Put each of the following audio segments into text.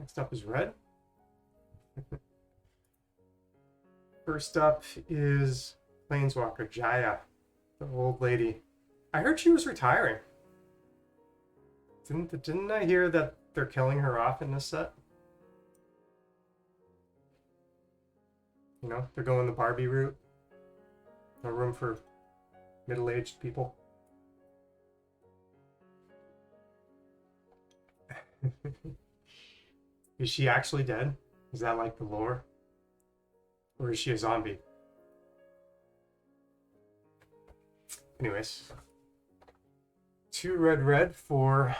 Next up is red. First up is Planeswalker Jaya, the old lady. I heard she was retiring. Didn't I hear that they're killing her off in this set? You know, they're going the Barbie route. No room for middle-aged people. Is she actually dead? Is that like the lore? Or is she a zombie? Anyways. 2 red for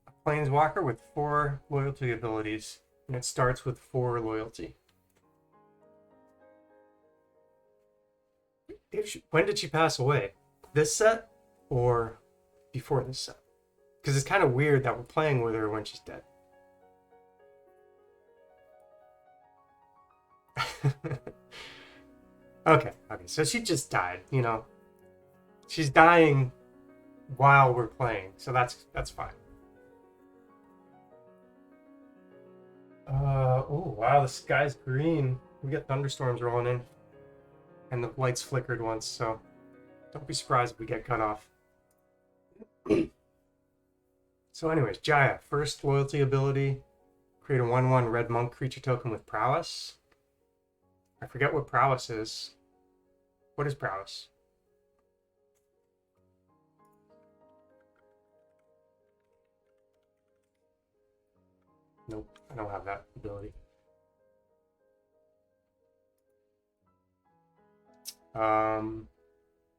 a Planeswalker with 4 loyalty abilities. And it starts with 4 loyalty. When did she pass away? This set? Or before this set? Because it's kind of weird that we're playing with her when she's dead. Okay, so she just died, you know. She's dying while we're playing, so that's fine. Oh wow, the sky's green. We got thunderstorms rolling in. And the lights flickered once, so don't be surprised if we get cut off. So anyways, Jaya, first loyalty ability. Create a 1/1 red monk creature token with prowess. I forget what prowess is. What is prowess? Nope, I don't have that ability.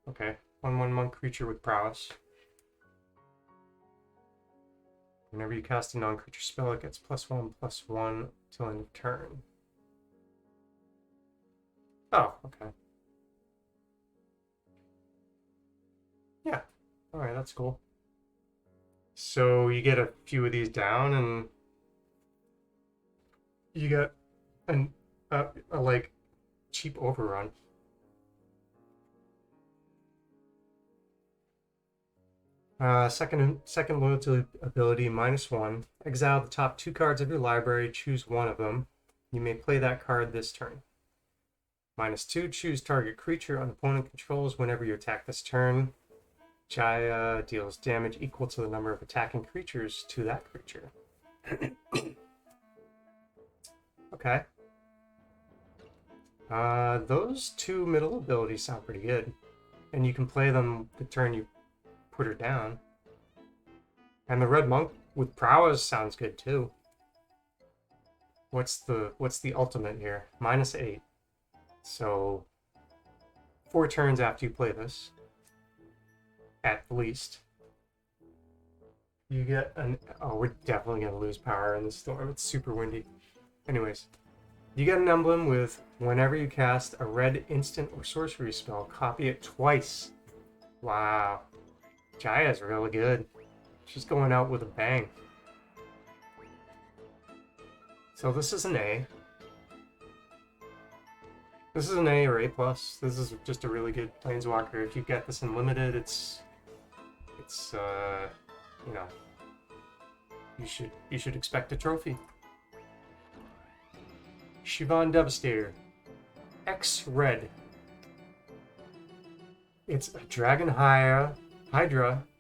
Okay. 1/1 monk creature with prowess. Whenever you cast a non-creature spell, it gets +1/+1 till end of turn. Oh, okay. Yeah. Alright, that's cool. So you get a few of these down, and you get a like cheap overrun. Second loyalty ability, -1. Exile the top 2 cards of your library, choose one of them. You may play that card this turn. -2, choose target creature on opponent controls whenever you attack this turn. Jaya deals damage equal to the number of attacking creatures to that creature. Okay. Those 2 middle abilities sound pretty good. And you can play them the turn you put her down. And the red monk with prowess sounds good too. What's the ultimate here? -8. So 4 turns after you play this, at least, you get an... Oh, we're definitely gonna lose power in the storm. It's super windy. Anyways, you get an emblem with whenever you cast a red instant or sorcery spell, copy it twice. Wow. Jaya's really good. She's going out with a bang. So this is an A. This is an A or A+. This is just a really good Planeswalker. If you get this in Limited, it's you know, you should expect a trophy. Shivan Devastator. X red. It's a Dragon Hydra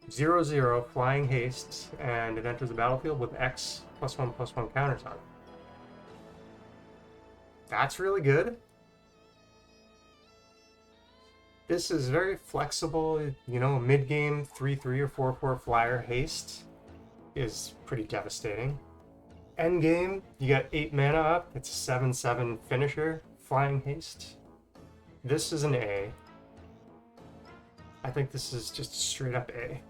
0/0 flying haste, and it enters the battlefield with X +1/+1 counters on it. That's really good. This is very flexible. You know, mid-game 3/3 or 4/4 flyer haste is pretty devastating. Endgame, you got 8 mana up. It's a 7/7 finisher, flying haste. This is an A. I think this is just straight up A.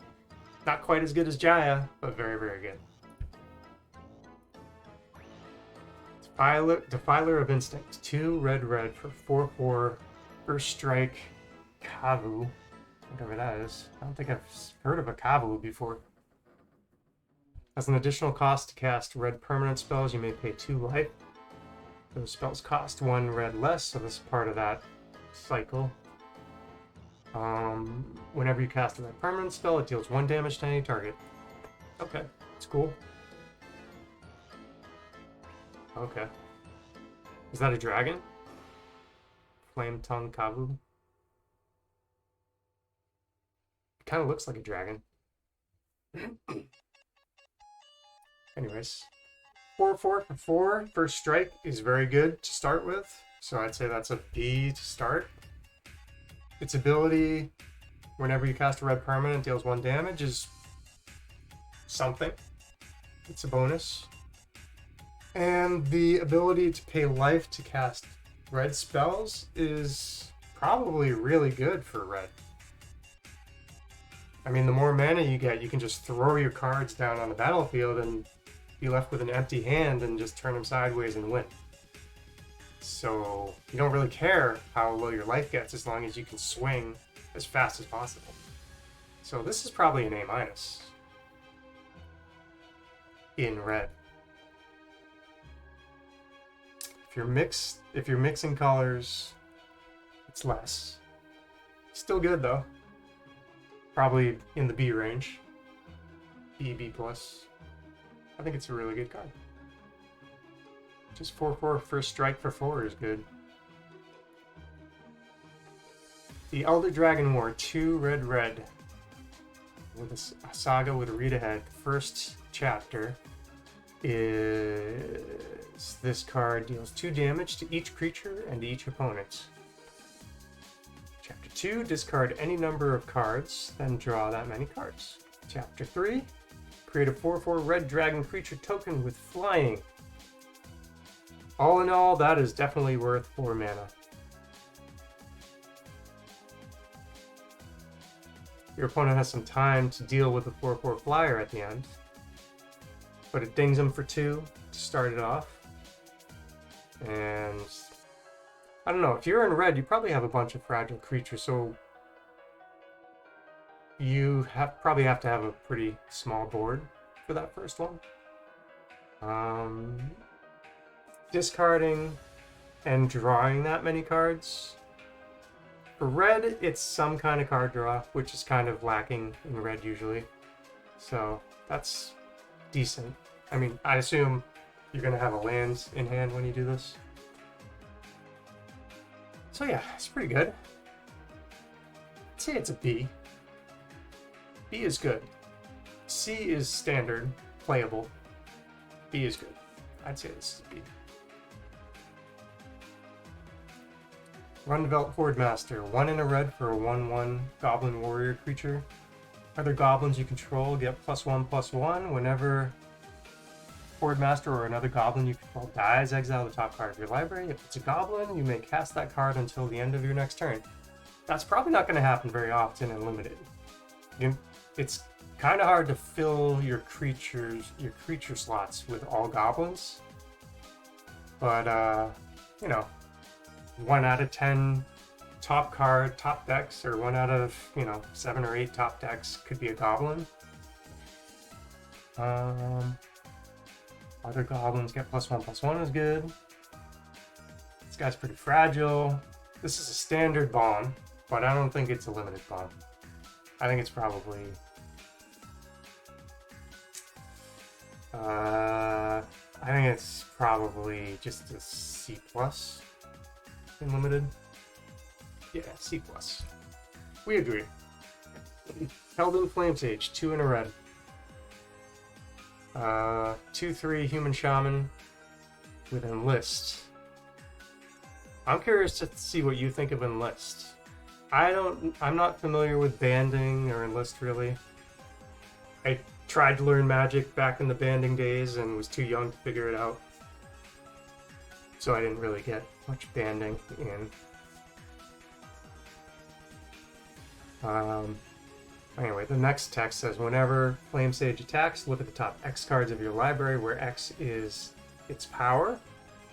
Not quite as good as Jaya, but very, very good. Defiler of Instinct. 2 red for 4/4 First Strike Kavu. Whatever that is. I don't think I've heard of a Kavu before. As an additional cost to cast red permanent spells, you may pay 2 life. Those spells cost 1 red less, so this is part of that cycle. Whenever you cast a red permanent spell, it deals 1 damage to any target. Okay, it's cool. Okay. Is that a dragon? Flame Tongue Kavu? It kind of looks like a dragon. Anyways. 4/4 for 4. First strike is very good to start with. So I'd say that's a B to start. Its ability, whenever you cast a red permanent, deals 1 damage, is something. It's a bonus. And the ability to pay life to cast red spells is probably really good for red. I mean, the more mana you get, you can just throw your cards down on the battlefield and be left with an empty hand and just turn them sideways and win. So you don't really care how low your life gets as long as you can swing as fast as possible. So this is probably an A- in red. If you're mixing colors, it's less. Still good though. Probably in the B range. B plus. I think it's a really good card. Just 4/4 first strike for 4 is good. The Elder Dragon War 2 red with a saga with a read ahead. First chapter is this card deals 2 damage to each creature and each opponent. Chapter 2, discard any number of cards, then draw that many cards. Chapter 3, create a 4/4 red dragon creature token with flying. All in all, that is definitely worth 4 mana. Your opponent has some time to deal with the 4/4 flyer at the end, but it dings them for 2 to start it off. And I don't know, if you're in red, you probably have a bunch of fragile creatures, so you probably have to have a pretty small board for that first one. Discarding and drawing that many cards. For red, it's some kind of card draw, which is kind of lacking in red usually. So that's decent. I mean, I assume you're going to have a land in hand when you do this. So yeah, it's pretty good. I'd say it's a B. B is good. C is standard, playable. B is good. I'd say this is a B. Rundeveldt Hordemaster, 1 in a red for a 1/1 Goblin Warrior creature. Other goblins you control get +1/+1 whenever Hordemaster or another goblin you control dies, exile the top card of your library. If it's a goblin, you may cast that card until the end of your next turn. That's probably not going to happen very often in Limited. It's kind of hard to fill your creature slots with all goblins. But, you know, 1 out of 10 top card, top decks, or 1 out of, 7 or 8 top decks could be a goblin. Other goblins get +1/+1 is good. This guy's pretty fragile. This is a standard bomb, but I don't think it's a limited bomb. I think it's probably... I think it's probably just a C+ in limited. Yeah, C+. We agree. Helden Flamesage, 2 in a red. 2/3 Human Shaman with Enlist. I'm curious to see what you think of Enlist. I'm not familiar with banding or Enlist really. I tried to learn Magic back in the banding days and was too young to figure it out. So I didn't really get much banding in. Anyway, the next text says, whenever Flamesage attacks, look at the top X cards of your library, where X is its power.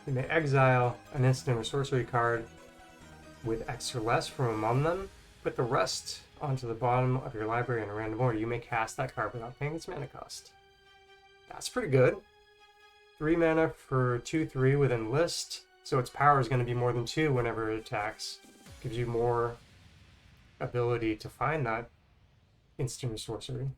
You may exile an instant or sorcery card with X or less from among them. Put the rest onto the bottom of your library in a random order. You may cast that card without paying its mana cost. That's pretty good. 3 mana for 2/3 with Enlist, so its power is going to be more than 2 whenever it attacks. Gives you more ability to find that instant or sorcery.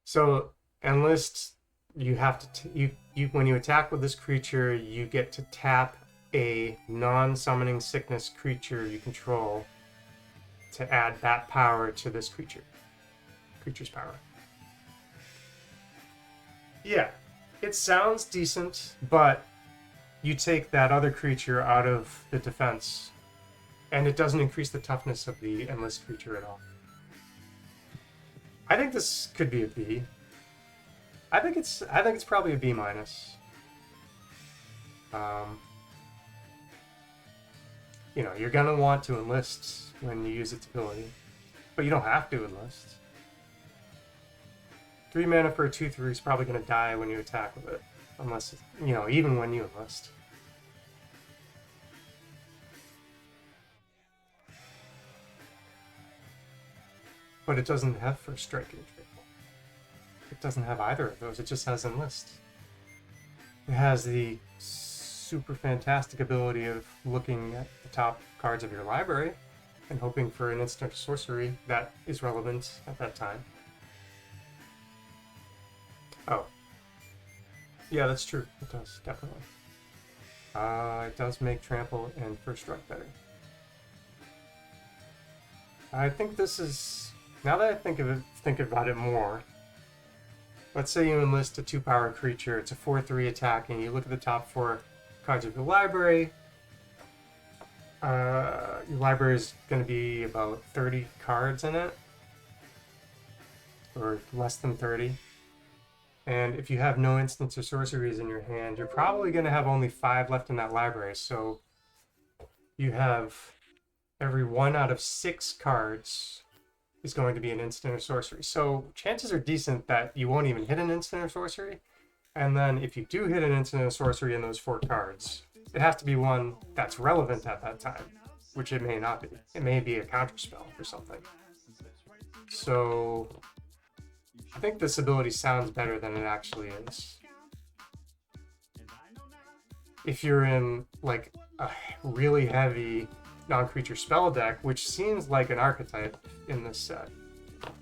So Enlist you have to you when you attack with this creature, you get to tap a non-summoning sickness creature you control to add that power to this creature's power. Yeah, it sounds decent, but you take that other creature out of the defense, and it doesn't increase the toughness of the endless creature at all. I think this could be a B. I think it's probably a B minus. You know, you're gonna want to enlist when you use its ability, but you don't have to enlist. 3 mana for a 2/3 is probably gonna die when you attack with it, unless, you know, even when you enlist. But it doesn't have first strike and trample. It doesn't have either of those. It just has enlist. It has the super fantastic ability of looking at the top cards of your library and hoping for an instant sorcery that is relevant at that time. Oh. Yeah, that's true. It does, definitely. It does make trample and first strike better. I think this is... Now that I think about it more, let's say you enlist a 2-power creature, it's a 4/3 attack, and you look at the top 4 cards of your library. Your library is going to be about 30 cards in it, or less than 30. And if you have no instants or sorceries in your hand, you're probably going to have only 5 left in that library. So you have every 1 out of 6 cards is going to be an instant or sorcery. So chances are decent that you won't even hit an instant or sorcery. And then if you do hit an instant or sorcery in those 4 cards, it has to be one that's relevant at that time, which it may not be. It may be a counterspell or something. So I think this ability sounds better than it actually is. If you're in like a really heavy non-creature spell deck, which seems like an archetype in this set,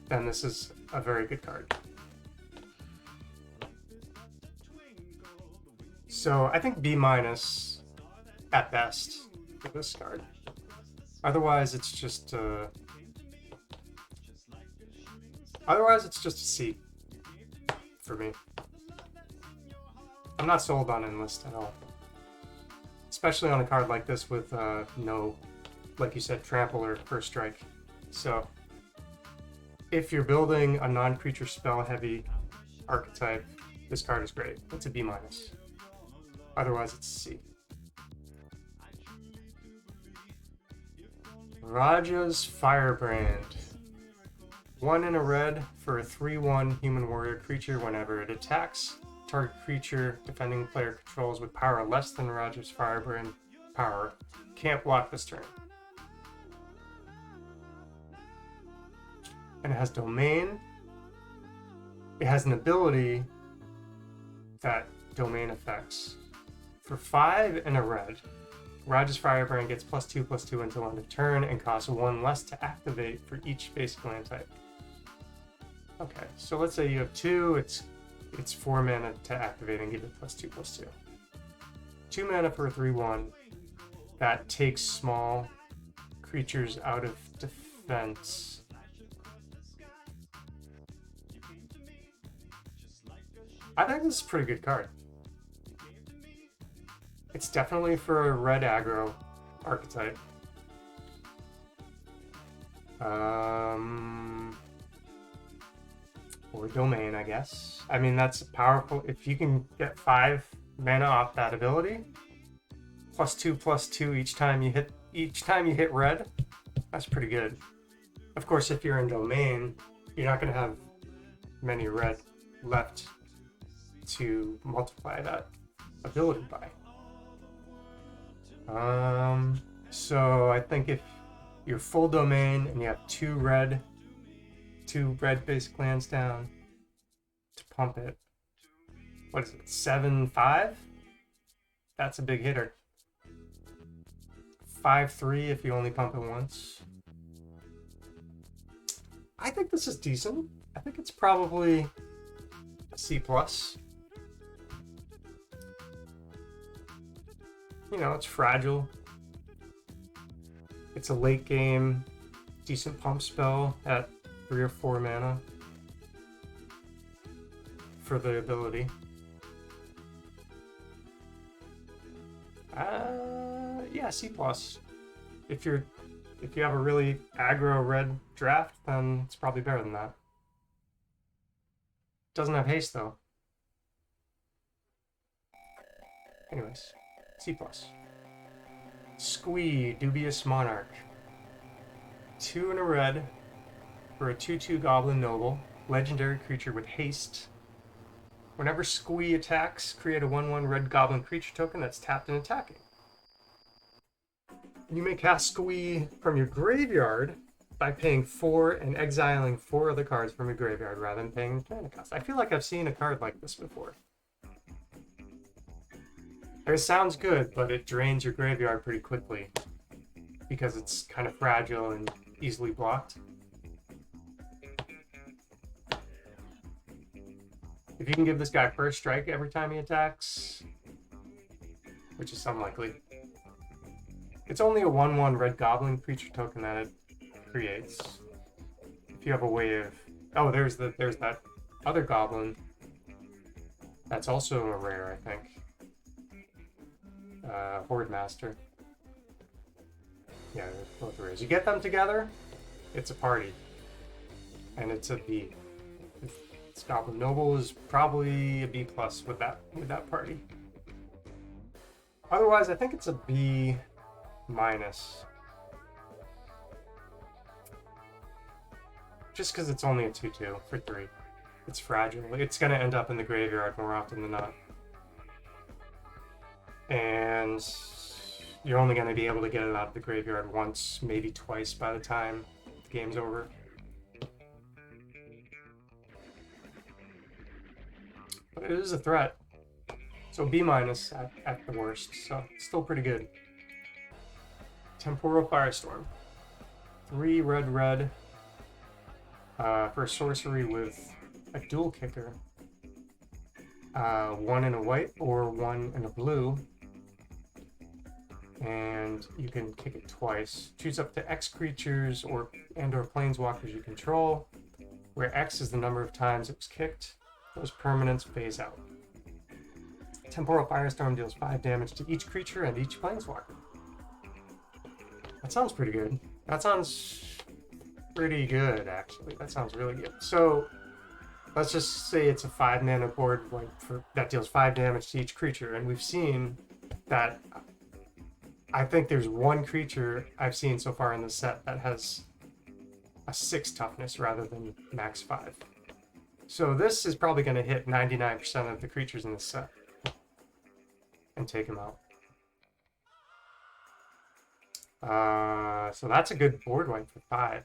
then this is a very good card. So I think B minus at best for this card. Otherwise, it's just a C for me. I'm not sold on Enlist at all, especially on a card like this with no, like you said, trample or first strike. So if you're building a non-creature spell-heavy archetype, this card is great. It's a B minus. Otherwise, it's C. Raja's Firebrand. 1 in a red for a 3/1 human warrior creature. Whenever it attacks, target creature defending player controls with power less than Raja's Firebrand power can't block this turn. And it has domain. It has an ability that domain affects. For 5 and a red, Raja's Firebrand gets +2/+2 until end of turn and costs 1 less to activate for each basic land type. Okay, so let's say you have 2, it's 4 mana to activate and give it +2/+2. 2 mana for a 3/1 that takes small creatures out of defense. I think this is a pretty good card. It's definitely for a red aggro archetype. Or domain, I guess. I mean, that's powerful. If you can get 5 mana off that ability, +2/+2 each time you hit red, that's pretty good. Of course, if you're in domain, you're not going to have many red left to multiply that ability by. So I think if you're full domain and you have 2 red basic lands down to pump it, what is it, 7/5? That's a big hitter. 5/3 if you only pump it once. I think this is decent. I think it's probably a C+. you know, it's fragile. It's a late game, decent pump spell at 3 or 4 mana for the ability. Yeah, C+. If you have a really aggro red draft, then it's probably better than that. Doesn't have haste though. Anyways, C+. Squee, Dubious Monarch. 2 and a red for a 2/2 Goblin Noble, legendary creature with haste. Whenever Squee attacks, create a 1/1 red Goblin creature token that's tapped and attacking. You may cast Squee from your graveyard by paying 4 and exiling 4 other cards from your graveyard rather than paying the mana cost. I feel like I've seen a card like this before. It sounds good, but it drains your graveyard pretty quickly because it's kind of fragile and easily blocked. If you can give this guy first strike every time he attacks, which is unlikely, it's only a 1/1 red Goblin creature token that it creates. If you have a way of... Oh, there's that other Goblin. That's also a rare, I think. Horde Master. Yeah, they're both rares. You get them together, it's a party. And it's a B. This Goblin Noble is probably a B+ with that party. Otherwise, I think it's a B-. Just because it's only a 2/2 for 3. It's fragile. It's going to end up in the graveyard more often than not. And you're only going to be able to get it out of the graveyard once, maybe twice by the time the game's over. But it is a threat. So B- at the worst. So still pretty good. Temporal Firestorm. 3 red for a sorcery with a dual kicker. 1 in a white or 1 in a blue. And you can kick it twice. Choose up to X creatures or planeswalkers you control, where X is the number of times it was kicked. Those permanents phase out. Temporal Firestorm deals 5 damage to each creature and each planeswalker. That sounds pretty good. That sounds pretty good, actually. That sounds really good. So, let's just say it's a 5 mana board that deals 5 damage to each creature, and we've seen that. I think there's one creature I've seen so far in the set that has a 6 toughness rather than max 5. So this is probably going to hit 99% of the creatures in this set and take them out. So that's a good board wipe for 5.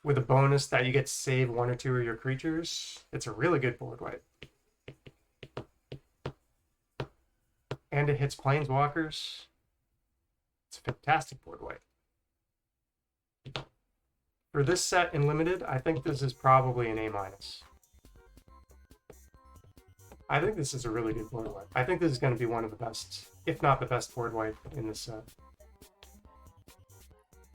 With a bonus that you get to save 1 or 2 of your creatures, it's a really good board wipe. And it hits planeswalkers. It's a fantastic board wipe. For this set in Limited, I think this is probably an A-. I think this is a really good board wipe. I think this is going to be one of the best, if not the best board wipe in this set.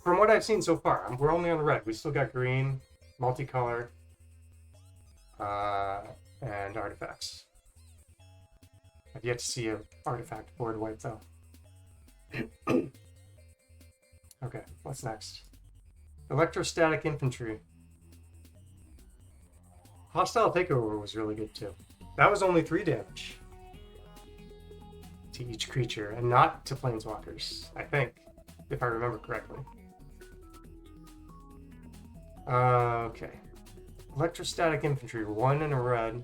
From what I've seen so far, we're only on the red. We still got green, multicolor, and artifacts. I've yet to see an artifact board wipe though. Okay, what's next? Electrostatic Infantry. Hostile Takeover was really good too. That was only 3 damage to each creature and not to planeswalkers, I think, if I remember correctly. Okay. Electrostatic Infantry, 1 and a red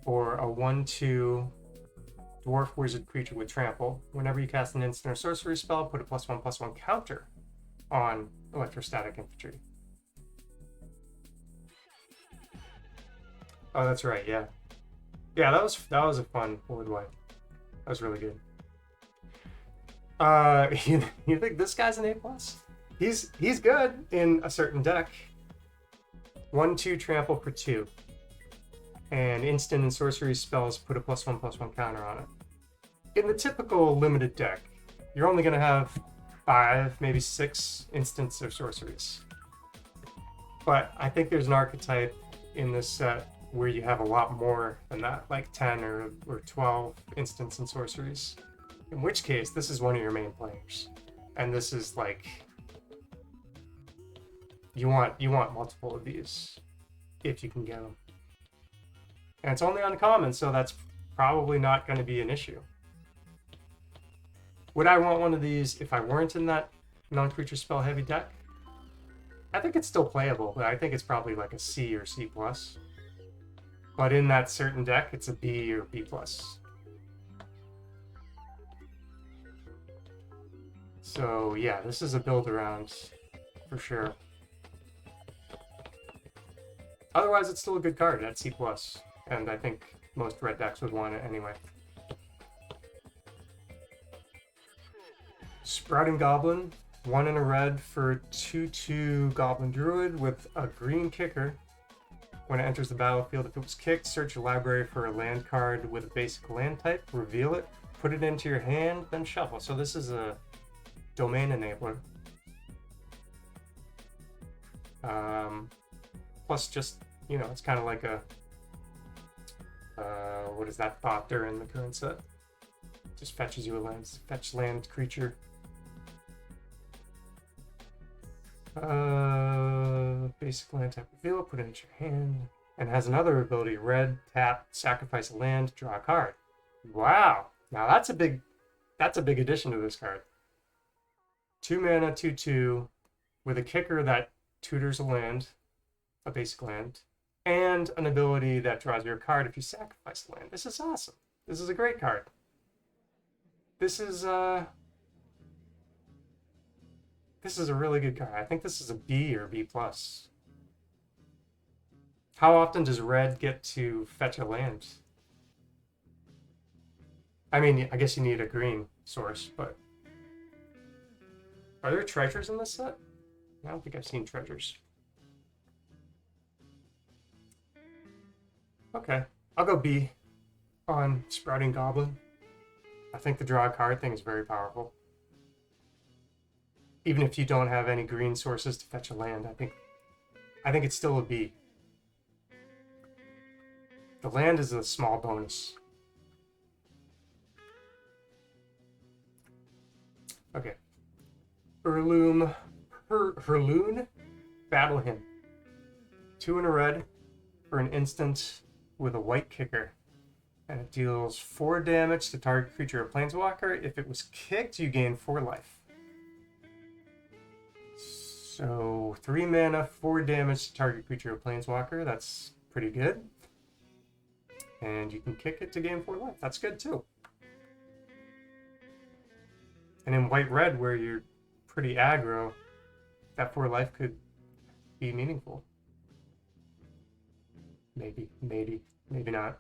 for a 1/2 dwarf wizard creature with trample. Whenever you cast an instant or sorcery spell, put a +1/+1 counter on Electrostatic Infantry. Oh, that's right, yeah. Yeah, that was a fun board wipe. That was really good. You think this guy's an A+? He's good in a certain deck. 1/2 trample for 2. And instant and sorcery spells put a +1/+1 counter on it. in the typical limited deck, you're only going to have 5, maybe 6 instants of sorceries. But I think there's an archetype in this set where you have a lot more than that, like 10 or 12 instants and sorceries. In which case, this is one of your main players. And this is like, you want multiple of these if you can get them. And it's only uncommon, so that's probably not going to be an issue. Would I want one of these if I weren't in that non-creature spell heavy deck? I think it's still playable, but I think it's probably like a C or C+. But in that certain deck, it's a B or B+. So yeah, this is a build around for sure. Otherwise, it's still a good card at C+, and I think most red decks would want it anyway. Sprouting Goblin, 1 in a red for 2/2 Goblin Druid with a green kicker. When it enters the battlefield, if it was kicked, search your library for a land card with a basic land type, reveal it, put it into your hand, then shuffle. So this is a domain enabler. Plus just, you know, it's kind of like a, what is that, Thopter in the current set? Just fetches you a land, fetch land creature. Basic land type, reveal it, put it into your hand, and has another ability, red, tap, sacrifice a land, draw a card. Wow, now that's a big addition to this card. 2 mana, 2/2, with a kicker that tutors a land, a basic land, and an ability that draws your card if you sacrifice land. This is awesome. This is a great card. This is a really good card. I think this is a B or B+. How often does red get to fetch a land? I mean, I guess you need a green source, but are there treasures in this set? I don't think I've seen treasures. Okay, I'll go B on Sprouting Goblin. I think the draw a card thing is very powerful. Even if you don't have any green sources to fetch a land, I think it's still a B. The land is a small bonus. Okay. Heirloom, Battle Hymn. 2 in a red for an instant with a white kicker. And it deals 4 damage to target creature or planeswalker. If it was kicked, you gain 4 life. So 3 mana, 4 damage to target creature or planeswalker. That's pretty good. And you can kick it to gain 4 life. That's good too. And in white-red, where you're pretty aggro, that 4 life could be meaningful. Maybe not.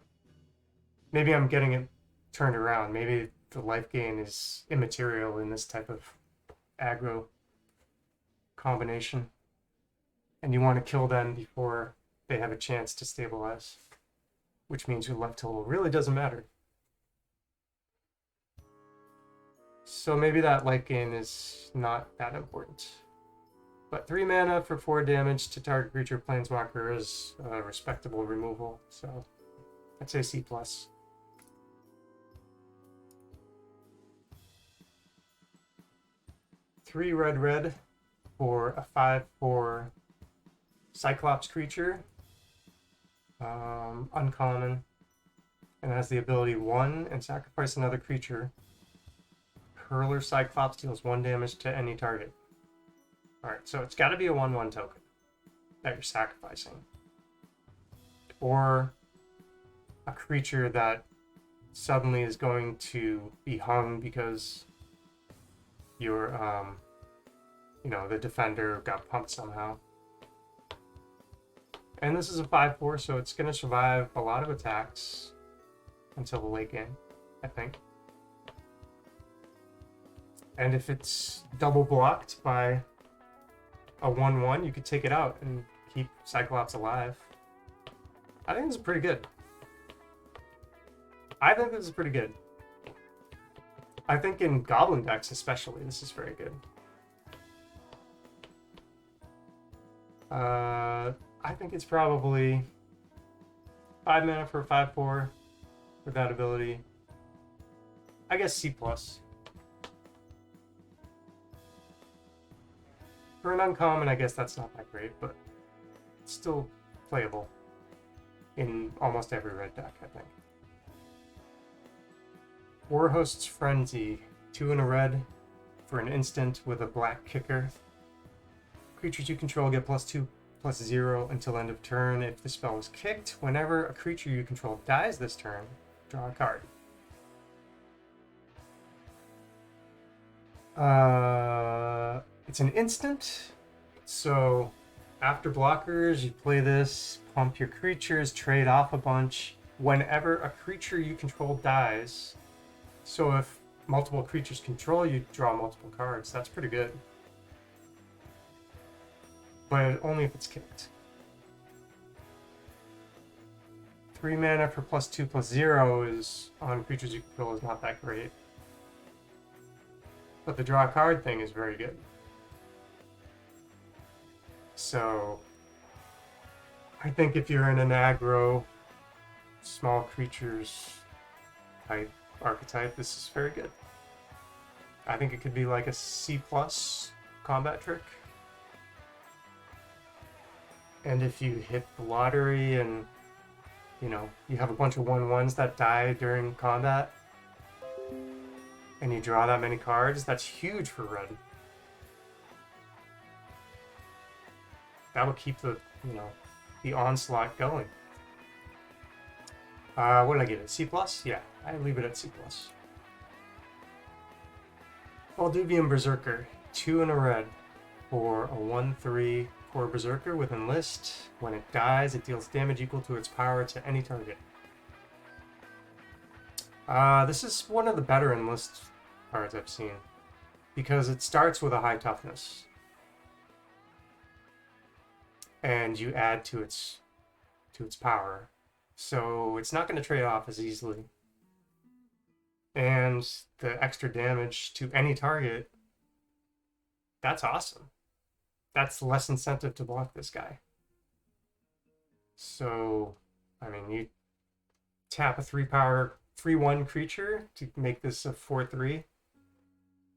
Maybe I'm getting it turned around. Maybe the life gain is immaterial in this type of aggro combination. And you want to kill them before they have a chance to stabilize. Which means your life total really doesn't matter. So maybe that life gain is not that important. But 3 mana for 4 damage to target creature planeswalker is a respectable removal. So I'd say C+. 3 red for a 5/4 Cyclops creature. Uncommon. And has the ability 1 and sacrifice another creature. Hurler Cyclops deals 1 damage to any target. Alright, so it's got to be a 1/1 token that you're sacrificing. Or a creature that suddenly is going to be hung because your, the defender got pumped somehow. And this is a 5/4, so it's going to survive a lot of attacks until the late game, I think. And if it's double blocked by a 1/1, you could take it out and keep Cyclops alive. I think this is pretty good. I think in Goblin decks especially, this is very good. I think it's probably 5 mana for a 5/4 with that ability. I guess C+. For an uncommon, I guess that's not that great, but it's still playable in almost every red deck, I think. Warhost's Frenzy, 2 and a red for an instant with a black kicker. Creatures you control get +2/+0 until end of turn. If the spell is kicked, whenever a creature you control dies this turn, draw a card. It's an instant, so after blockers, you play this, pump your creatures, trade off a bunch. Whenever a creature you control dies, so if multiple creatures control you, draw multiple cards. That's pretty good. But only if it's kicked. 3 mana for +2/+0 is on creatures you control is not that great. But the draw card thing is very good. So I think if you're in an aggro, small creatures type archetype, this is very good. I think it could be like a C+ combat trick. And if you hit the lottery and, you know, you have a bunch of 1/1s that die during combat, and you draw that many cards, that's huge for red. That'll keep the, you know, the onslaught going. What did I give it? C+? Yeah, I leave it at C+. Valduvian Berserker, 2 and a red for a 1/3 core Berserker with Enlist. When it dies, it deals damage equal to its power to any target. This is one of the better Enlist cards I've seen, because it starts with a high toughness, and you add to its power, so it's not going to trade off as easily. And the extra damage to any target, that's awesome. That's less incentive to block this guy. So, I mean, you tap a 3-power 3/1 creature to make this a 4/3.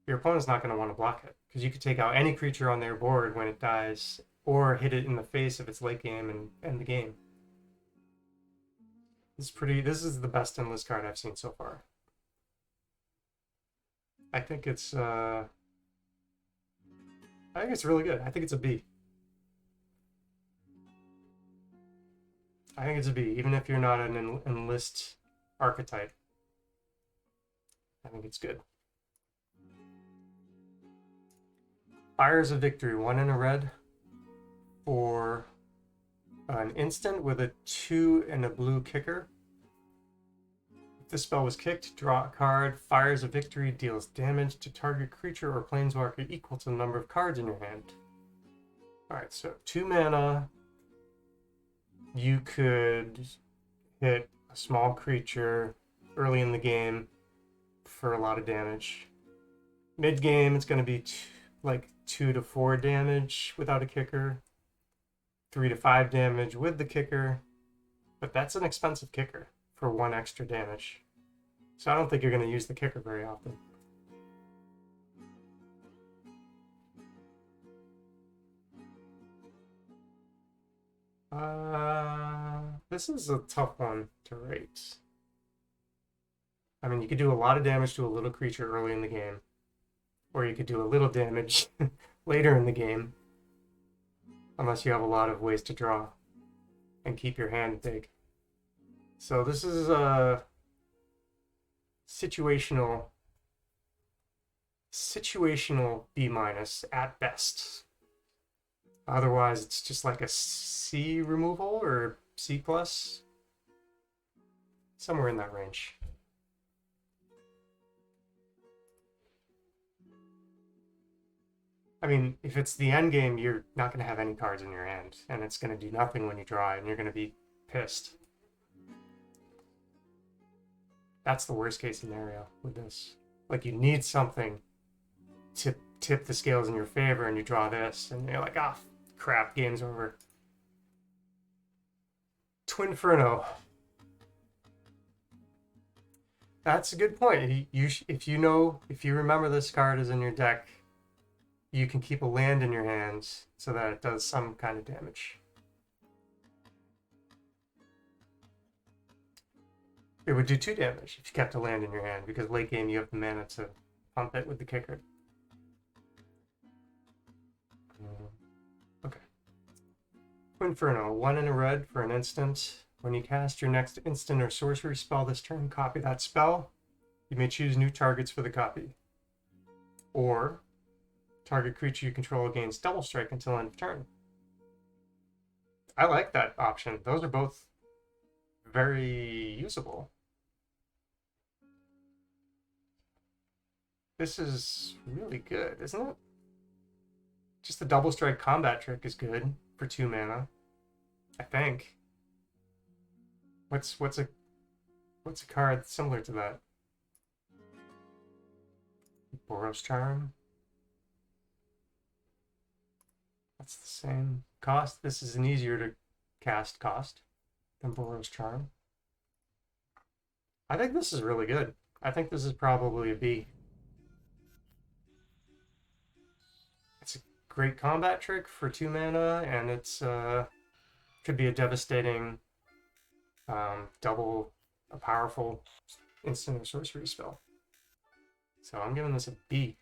Your opponent's not going to want to block it, because you could take out any creature on their board when it dies, or hit it in the face if it's late game and end the game. This is the best Enlist card I've seen so far. I think it's really good. I think it's a B. I think it's a B, even if you're not an Enlist archetype. I think it's good. Fires of Victory, 1 and a red for an instant with a 2 and a blue kicker. If the spell was kicked, draw a card. Fires of Victory deals damage to target creature or planeswalker equal to the number of cards in your hand. Alright, so 2 mana. You could hit a small creature early in the game for a lot of damage. Mid game, it's going to be like 2 to 4 damage without a kicker, 3 to 5 damage with the kicker, but that's an expensive kicker for 1 extra damage. So I don't think you're going to use the kicker very often. This is a tough one to rate. I mean, you could do a lot of damage to a little creature early in the game, or you could do a little damage later in the game, unless you have a lot of ways to draw and keep your hand big. So this is a situational B- at best. Otherwise, it's just like a C removal or C+, somewhere in that range. I mean, if it's the end game, you're not going to have any cards in your hand, and it's going to do nothing when you draw it, and you're going to be pissed. That's the worst case scenario with this. Like you need something to tip the scales in your favor, and you draw this, and you're like, ah, crap, game's over. Twinferno. That's a good point. If you remember this card is in your deck, you can keep a land in your hands so that it does some kind of damage. It would do 2 damage if you kept a land in your hand, because late game you have the mana to pump it with the kicker. Okay. Inferno, 1 in a red for an instant. When you cast your next instant or sorcery spell this turn, copy that spell. You may choose new targets for the copy. Or target creature you control gains double strike until end of turn. I like that option. Those are both very usable. This is really good, isn't it? Just the double strike combat trick is good for 2 mana, I think. What's a card similar to that? Boros Charm. That's the same cost. This is an easier to cast cost than Boros Charm. I think this is really good. I think this is probably a B. It's a great combat trick for 2 mana, and it's could be a devastating double a powerful instant or sorcery spell. So I'm giving this a B.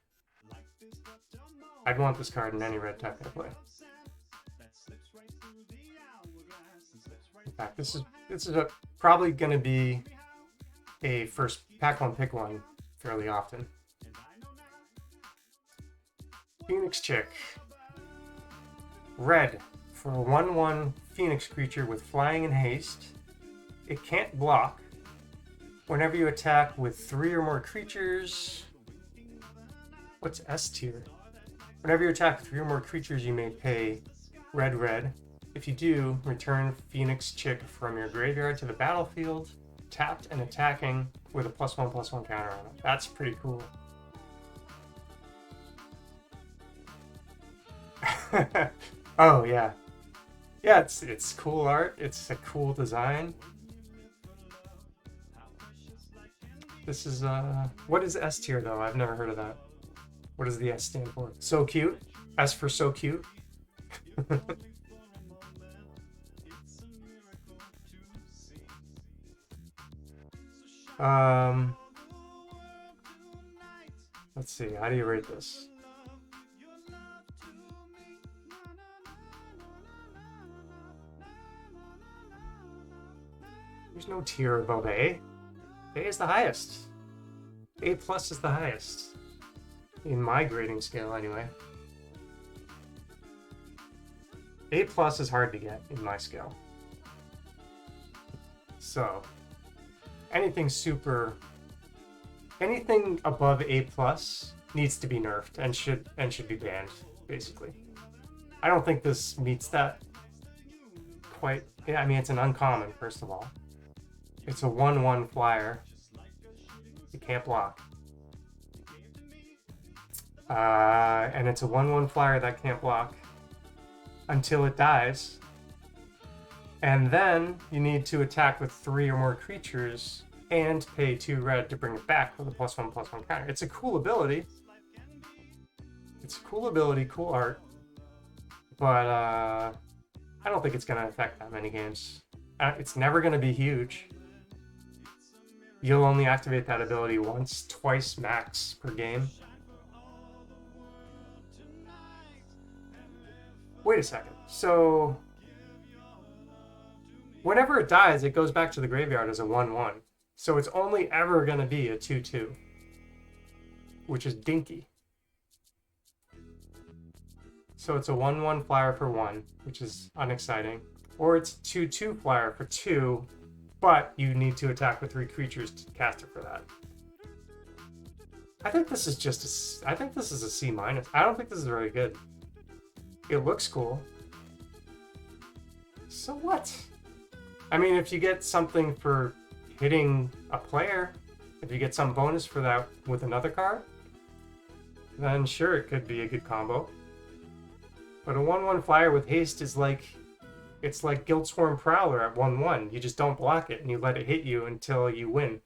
I'd want this card in any red deck I play. In fact, this is probably going to be a first pack one pick one fairly often. Phoenix Chick. Red for a 1/1 Phoenix creature with flying and haste. It can't block. Whenever you attack with 3 or more creatures... What's S tier? Whenever you attack with 3 or more creatures, you may pay red. If you do, return Phoenix Chick from your graveyard to the battlefield, tapped and attacking with a +1/+1 counter on it. That's pretty cool. Oh yeah. Yeah, it's cool art. It's a cool design. This is what is S tier though? I've never heard of that. What does the S stand for? So cute. S for so cute. Let's see. How do you rate this? There's no tier above A. A is the highest. A plus is the highest. In my grading scale, anyway. A plus is hard to get in my scale. So, anything above A plus needs to be nerfed and should be banned, basically. I don't think this meets that quite. Yeah, I mean, it's an uncommon, first of all. It's a 1/1 flyer. It can't block. And it's a 1/1 flyer that can't block until it dies. And then you need to attack with 3 or more creatures and pay 2 red to bring it back with a +1/+1 counter. It's a cool ability. It's a cool ability, cool art. But I don't think it's going to affect that many games. It's never going to be huge. You'll only activate that ability once, twice max per game. Wait a second. So, whenever it dies, it goes back to the graveyard as a 1/1. So it's only ever going to be a 2/2, which is dinky. So it's a 1/1 flyer for 1, which is unexciting. Or it's 2/2 flyer for 2, but you need to attack with 3 creatures to cast it for that. I think this is just I think this is a C-. I don't think this is very good. It looks cool. So what? I mean, if you get something for hitting a player, If you get some bonus for that with another card, then sure, it could be a good combo. But a 1/1 flyer with haste is like, it's like Guildsworn Prowler at 1/1. You just don't block it and you let it hit you until you win.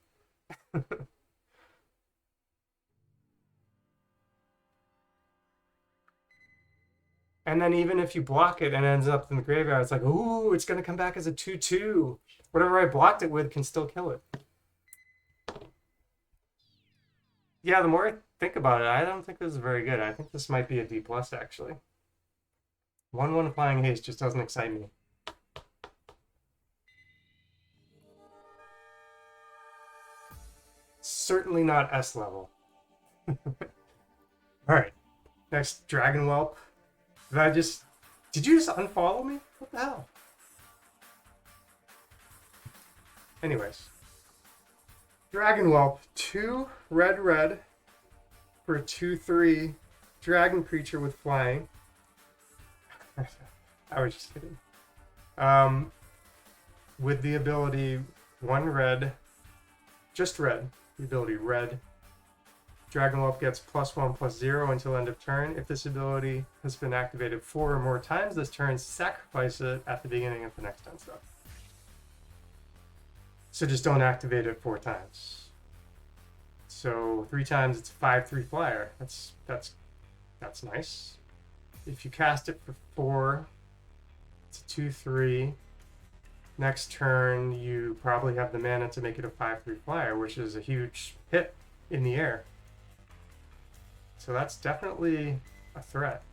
And then even if you block it and it ends up in the graveyard, it's like, ooh, it's going to come back as a 2/2. Whatever I blocked it with can still kill it. Yeah, the more I think about it, I don't think this is very good. I think this might be a D+, actually. 1/1 flying haste just doesn't excite me. Certainly not S level. Alright, next, Dragon Whelp. Did you just unfollow me? What the hell? Anyways. Dragon Whelp, 2 red for a 2/3 dragon creature with flying. I was just kidding. With the ability 1 red, just red, the ability red. Dragon Whelp gets +1/+0 until end of turn. If this ability has been activated 4 or more times this turn, sacrifice it at the beginning of the next turn step. So just don't activate it 4 times. So 3 times it's 5/3 flyer. That's nice. If you cast it for 4, it's a 2/3. Next turn you probably have the mana to make it a 5/3 flyer, which is a huge hit in the air. So that's definitely a threat.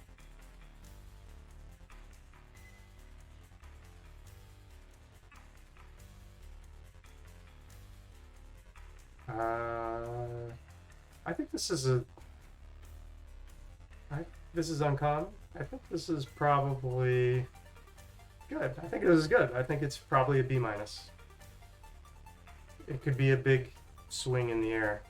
I think this is this is uncommon. I think this is probably good. I think this is good. I think it's probably a B-. It could be a big swing in the air.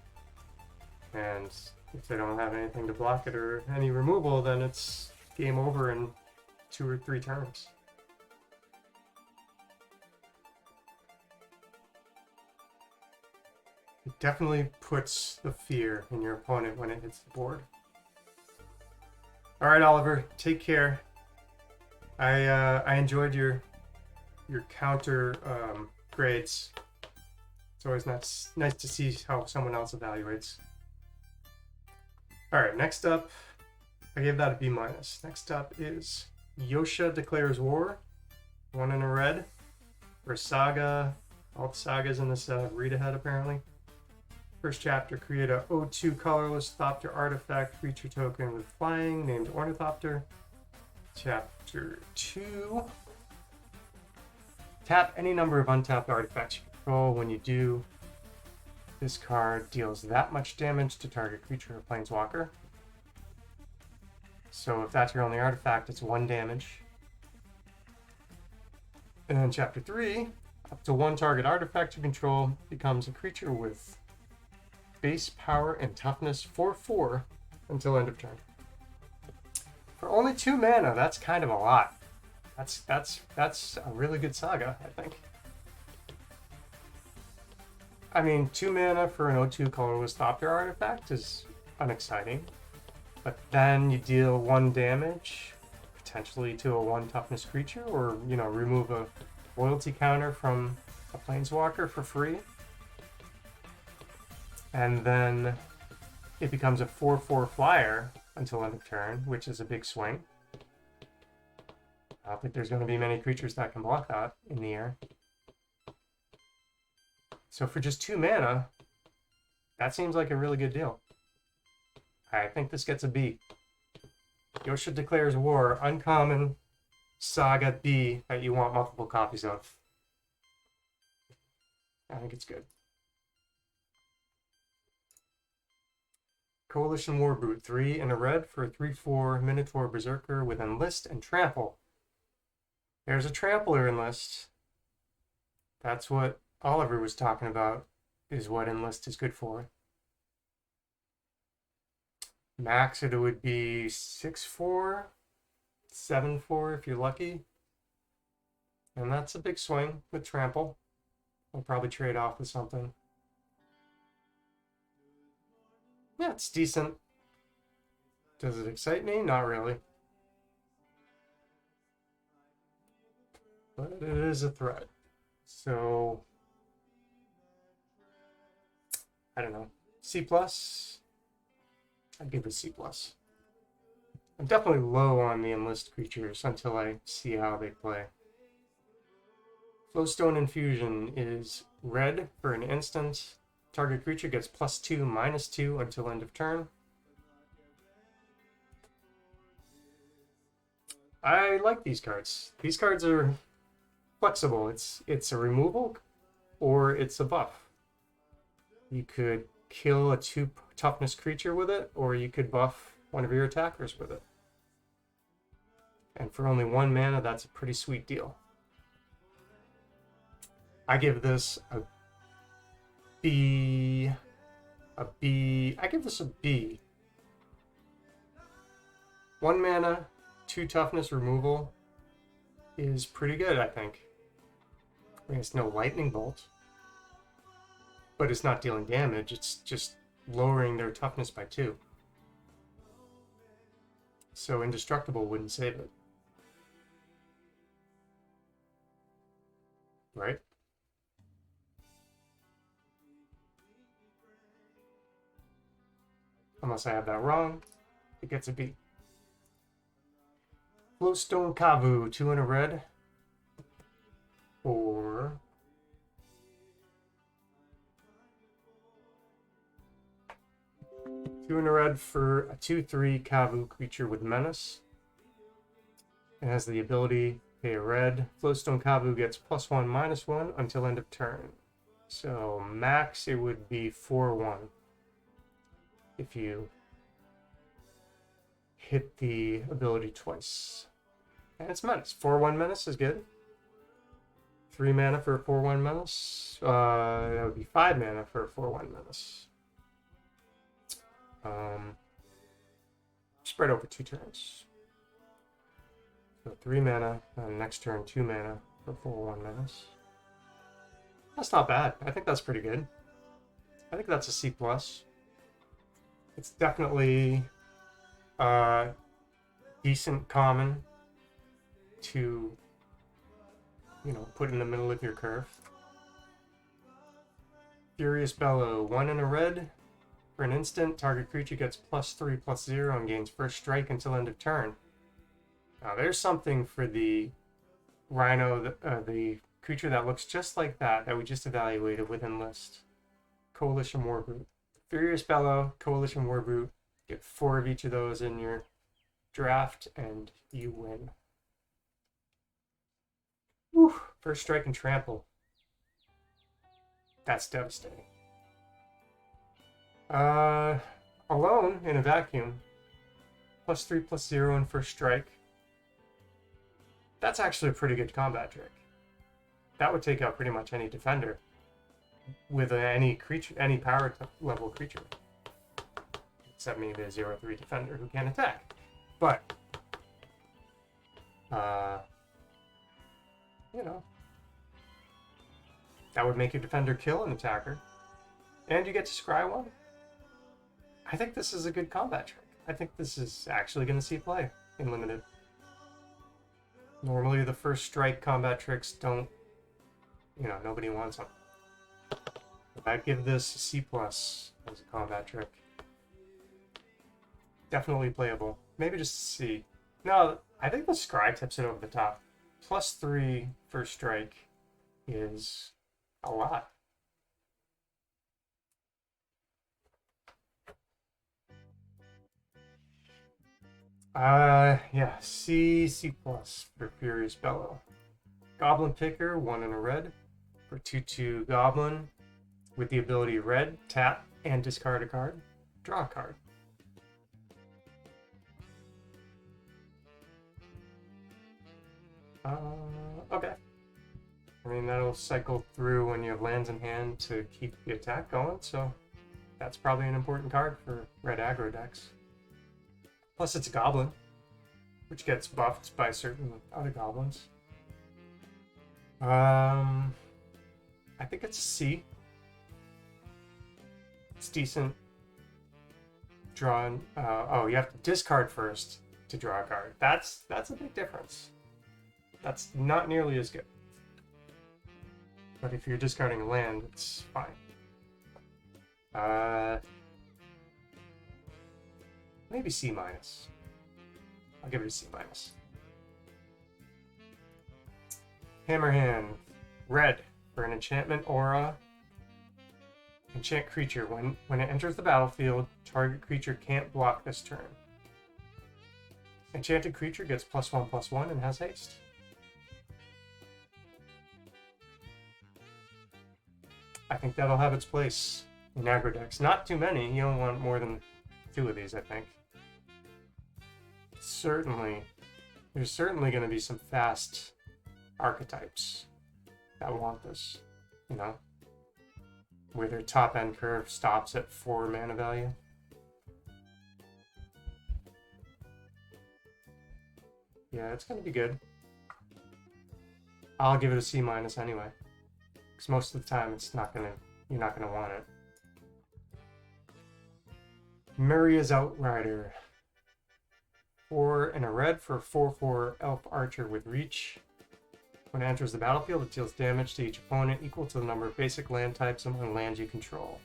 And if they don't have anything to block it or any removal, then it's game over in 2 or 3 turns. It definitely puts the fear in your opponent when it hits the board. All right, Oliver, take care. I enjoyed your counter grades. It's always nice to see how someone else evaluates. All right, next up, I gave that a B-. Next up is Yosha Declares War, 1 in a red, for Saga. All the sagas in this read ahead, apparently. First chapter, create a 0/2 colorless Thopter artifact creature token with flying named Ornithopter. Chapter 2. Tap any number of untapped artifacts you control. When you do, this card deals that much damage to target creature or planeswalker. So if that's your only artifact, it's 1 damage. And then chapter 3, up to 1 target artifact you control becomes a creature with base power and toughness 4/4 until end of turn. For only 2 mana, that's kind of a lot. That's a really good saga, I think. I mean, 2 mana for an 0/2 colorless Thopter artifact is unexciting. But then you deal 1 damage, potentially to a 1 toughness creature, or, you know, remove a loyalty counter from a planeswalker for free. And then it becomes a 4/4 flyer until end of turn, which is a big swing. I don't think there's going to be many creatures that can block that in the air. So for just 2 mana, that seems like a really good deal. I think this gets a B. Yosha Declares War, uncommon saga B that you want multiple copies of. I think it's good. Coalition Warboot, 3 in a red for a 3/4 Minotaur Berserker with Enlist and Trample. There's a Trampler Enlist. That's what Oliver was talking about, is what Enlist is good for. Max it would be 6/4, 7/4 if you're lucky. And that's a big swing with Trample. We'll probably trade off with something. Yeah, it's decent. Does it excite me? Not really. But it is a threat. So, I don't know. C plus? I'd give it C plus. I'm definitely low on the enlist creatures until I see how they play. Flowstone Infusion is red for an instant. Target creature gets +2/-2 until end of turn. I like these cards. These cards are flexible. It's a removal or it's a buff. You could kill a 2 toughness creature with it, or you could buff one of your attackers with it. And for only 1 mana, that's a pretty sweet deal. I give this a B. I give this a B. 1 mana, 2 toughness removal is pretty good, I think. I mean, it's no lightning bolt, but it's not dealing damage. It's just lowering their toughness by 2. So indestructible wouldn't save it. Right? Unless I have that wrong, it gets a B. Flowstone Kavu, 2 in a red. Or 2 in a red for a 2/3 Kavu creature with menace. It has the ability pay a red. Flowstone Kavu gets +1/-1 until end of turn. So max it would be 4/1 if you hit the ability twice. And it's menace. 4/1 menace is good. 3 mana for a 4/1 menace. That would be 5 mana for a 4/1 menace. Spread over 2 turns. So 3 mana, and next turn 2 mana for 4/1 menace. That's not bad. I think that's pretty good. I think that's a C plus. It's definitely decent common to, put in the middle of your curve. Furious Bellow, 1 in a red. For an instant, target creature gets +3/+0 and gains first strike until end of turn. Now there's something for the Rhino, the creature that looks just like that we just evaluated with Enlist. Coalition Warbrute. Furious Bellow, Coalition Warbrute. Get 4 of each of those in your draft and you win. Whew. First strike and trample. That's devastating. Alone in a vacuum. +3/+0 in first strike. That's actually a pretty good combat trick. That would take out pretty much any defender with any creature, any power level creature, except maybe a 0/3 defender who can attack. But that would make your defender kill an attacker, and you get to scry one. I think this is a good combat trick. I think this is actually going to see play in limited. Normally the first strike combat tricks don't, nobody wants them. But I'd give this a C plus as a combat trick. Definitely playable. Maybe just a C. No, I think the scry tips it over the top. +3 first strike is a lot. Yeah, C plus for Furious Bellow. Goblin Picker, 1 in a red. For 2/2 Goblin, with the ability red, tap, and discard a card. Draw a card. Okay. I mean, that'll cycle through when you have lands in hand to keep the attack going, so that's probably an important card for red aggro decks. Plus it's a goblin, which gets buffed by certain other goblins. I think it's a C. It's decent. draw. Oh, you have to discard first to draw a card. That's a big difference. That's not nearly as good. But if you're discarding a land, it's fine. Maybe C-. I'll give it a C-. Hammerhand. Red. For an enchantment aura. Enchant creature. When it enters the battlefield, target creature can't block this turn. Enchanted creature gets +1/+1 and has haste. I think that'll have its place in aggro decks. Not too many. You don't want more than 2 of these, I think. There's certainly going to be some fast archetypes that want this, you know, where their top end curve stops at 4 mana value. Yeah, it's going to be good. I'll give it a C- anyway, because most of the time you're not gonna want it. Maria's Outrider. 4 and a red for a 4/4 elf archer with reach. When it enters the battlefield, it deals damage to each opponent equal to the number of basic land types among lands you control.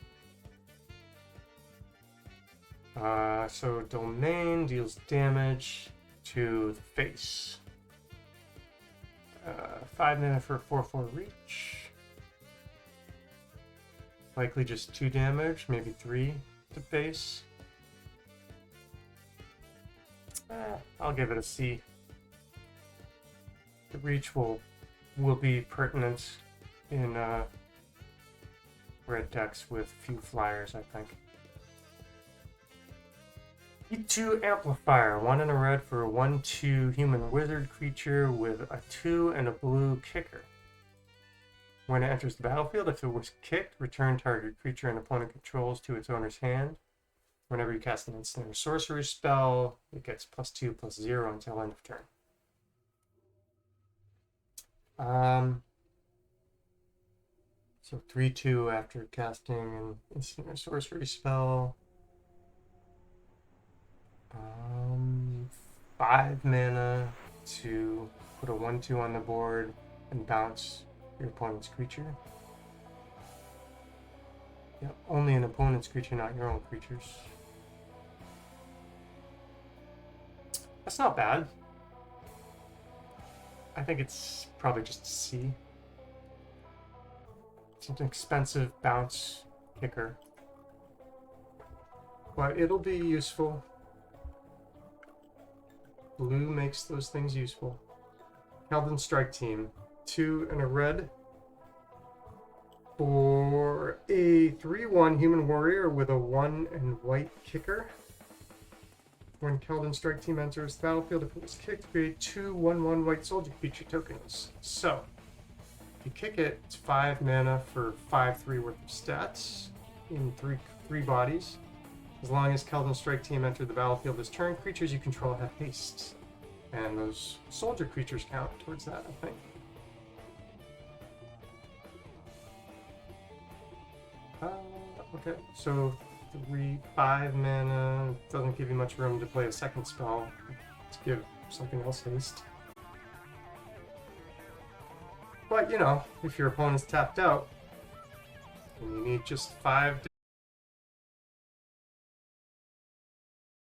So Domain deals damage to the face. 5 mana for a 4/4 reach. Likely just 2 damage, maybe 3 to face. I'll give it a C. The reach will be pertinent in red decks with few flyers, I think. E2 Amplifier. 1 and a red for a 1/2 human wizard creature with a 2 and a blue kicker. When it enters the battlefield, if it was kicked, return target creature an opponent controls to its owner's hand. Whenever you cast an instant or sorcery spell, it gets +2/+0 until end of turn. So 3/2 after casting an instant or sorcery spell. 5 mana to put a 1/2 on the board and bounce your opponent's creature. Yep, only an opponent's creature, not your own creatures. That's not bad. I think it's probably just a C. It's an expensive bounce kicker, but it'll be useful. Blue makes those things useful. Keldon Strike Team. 2 and a red for a 3/1 human warrior with a 1 and white kicker. When Keldon Strike Team enters the battlefield, if it was kicked, create 2 1/1 white soldier creature tokens. So, if you kick it, it's 5 mana for 5/3 worth of stats in three bodies. As long as Keldon Strike Team entered the battlefield this turn, creatures you control have haste. And those soldier creatures count towards that, I think. Okay, so 5 mana doesn't give you much room to play a second spell. Let's give something else haste. But, you know, if your opponent's tapped out, and you need just 5